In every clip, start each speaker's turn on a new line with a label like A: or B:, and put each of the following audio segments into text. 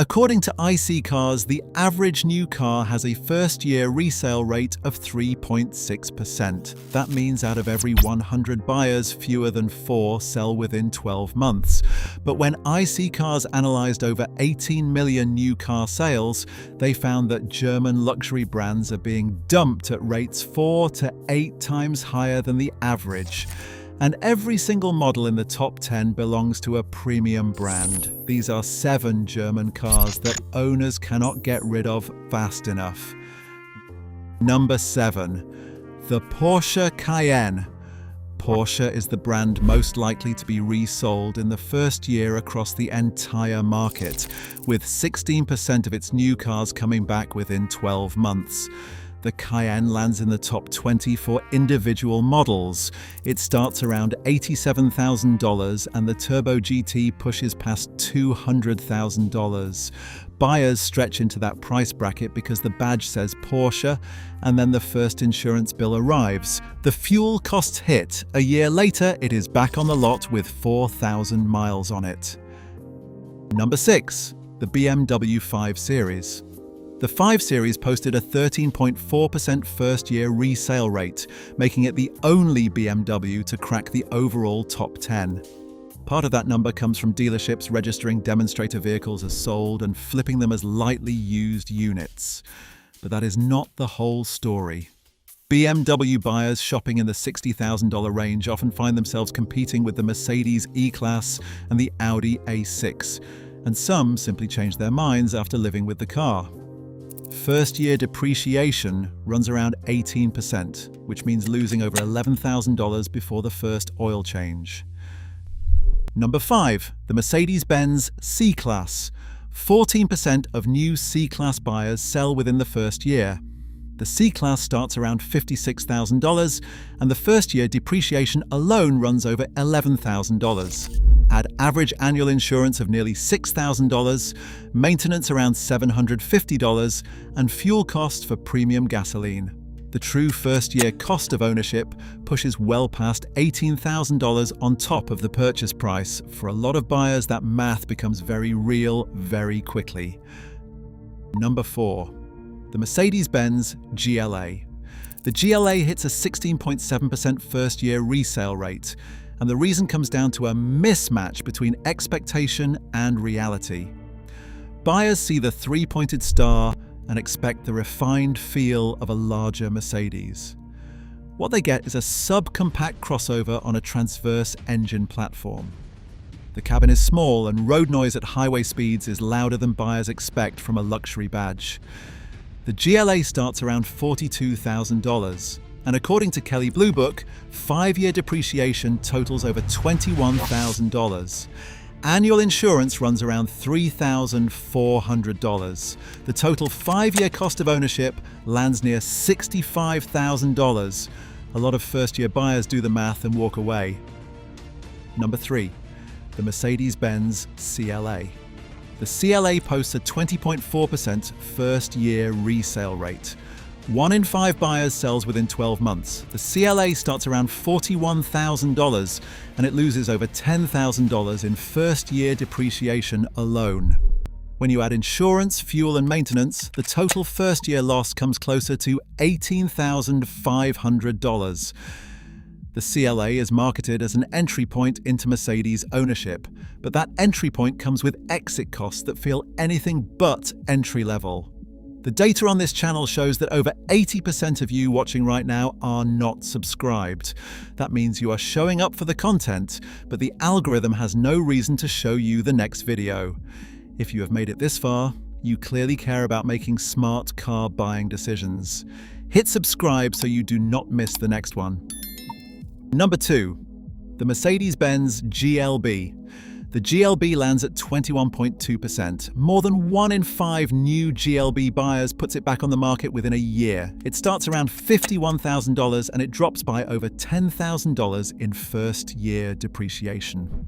A: According to IC Cars, the average new car has a first-year resale rate of 3.6%. That means out of every 100 buyers, fewer than 4 sell within 12 months. But when IC Cars analyzed over 18 million new car sales, they found that German luxury brands are being dumped at rates 4 to 8 times higher than the average. And every single model in the top 10 belongs to a premium brand. These are 7 German cars that owners cannot get rid of fast enough. Number 7. The Porsche Cayenne. Porsche is the brand most likely to be resold in the first year across the entire market, with 16% of its new cars coming back within 12 months. The Cayenne lands in the top 20 for individual models. It starts around $87,000 and the Turbo GT pushes past $200,000. Buyers stretch into that price bracket because the badge says Porsche, and then the first insurance bill arrives. The fuel costs hit. A year later, it is back on the lot with 4,000 miles on it. Number 6. The BMW 5 Series. The 5 Series posted a 13.4% first-year resale rate, making it the only BMW to crack the overall top 10. Part of that number comes from dealerships registering demonstrator vehicles as sold and flipping them as lightly used units. But that is not the whole story. BMW buyers shopping in the $60,000 range often find themselves competing with the Mercedes E-Class and the Audi A6, and some simply change their minds after living with the car. First-year depreciation runs around 18%, which means losing over $11,000 before the first oil change. Number 5. The Mercedes-Benz C-Class. 14% of new C-Class buyers sell within the first year. The C-Class starts around $56,000, and the first-year depreciation alone runs over $11,000. Add average annual insurance of nearly $6,000, maintenance around $750, and fuel costs for premium gasoline. The true first-year cost of ownership pushes well past $18,000 on top of the purchase price. For a lot of buyers, that math becomes very real very quickly. Number 4. The Mercedes-Benz GLA. The GLA hits a 16.7% first-year resale rate, and the reason comes down to a mismatch between expectation and reality. Buyers see the 3-pointed star and expect the refined feel of a larger Mercedes. What they get is a subcompact crossover on a transverse engine platform. The cabin is small and road noise at highway speeds is louder than buyers expect from a luxury badge. The GLA starts around $42,000, and according to Kelley Blue Book, 5-year depreciation totals over $21,000. Annual insurance runs around $3,400. The total 5-year cost of ownership lands near $65,000. A lot of first-year buyers do the math and walk away. Number 3. The Mercedes-Benz CLA. The CLA posts a 20.4% first-year resale rate. 1 in 5 buyers sells within 12 months. The CLA starts around $41,000 and it loses over $10,000 in first-year depreciation alone. When you add insurance, fuel and maintenance, the total first-year loss comes closer to $18,500. The CLA is marketed as an entry point into Mercedes ownership, but that entry point comes with exit costs that feel anything but entry level. The data on this channel shows that over 80% of you watching right now are not subscribed. That means you are showing up for the content, but the algorithm has no reason to show you the next video. If you have made it this far, you clearly care about making smart car buying decisions. Hit subscribe so you do not miss the next one. Number 2. The Mercedes-Benz GLB. The GLB lands at 21.2%. More than 1 in 5 new GLB buyers puts it back on the market within a year. It starts around $51,000 and it drops by over $10,000 in first-year depreciation.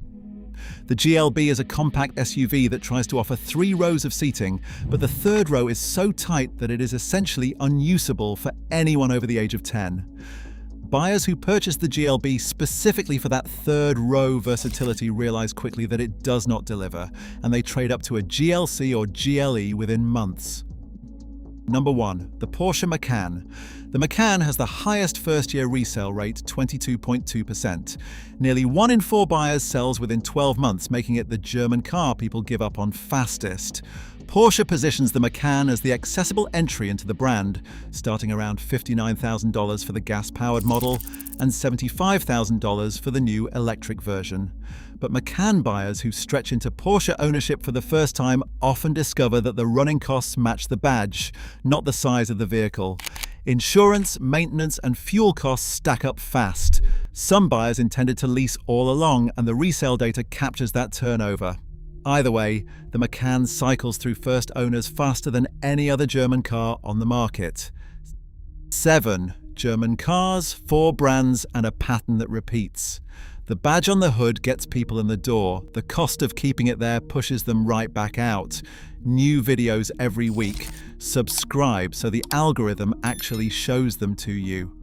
A: The GLB is a compact SUV that tries to offer 3 rows of seating, but the third row is so tight that it is essentially unusable for anyone over the age of 10. Buyers who purchase the GLB specifically for that third row versatility realize quickly that it does not deliver, and they trade up to a GLC or GLE within months. Number 1. The Porsche Macan. The Macan has the highest first-year resale rate, 22.2%. Nearly 1 in 4 buyers sells within 12 months, making it the German car people give up on fastest. Porsche positions the Macan as the accessible entry into the brand, starting around $59,000 for the gas-powered model and $75,000 for the new electric version. But Macan buyers who stretch into Porsche ownership for the first time often discover that the running costs match the badge, not the size of the vehicle. Insurance, maintenance, and fuel costs stack up fast. Some buyers intended to lease all along, and the resale data captures that turnover. Either way, the Macan cycles through first owners faster than any other German car on the market. 7. German cars, 4 brands, and a pattern that repeats. The badge on the hood gets people in the door. The cost of keeping it there pushes them right back out. New videos every week. Subscribe so the algorithm actually shows them to you.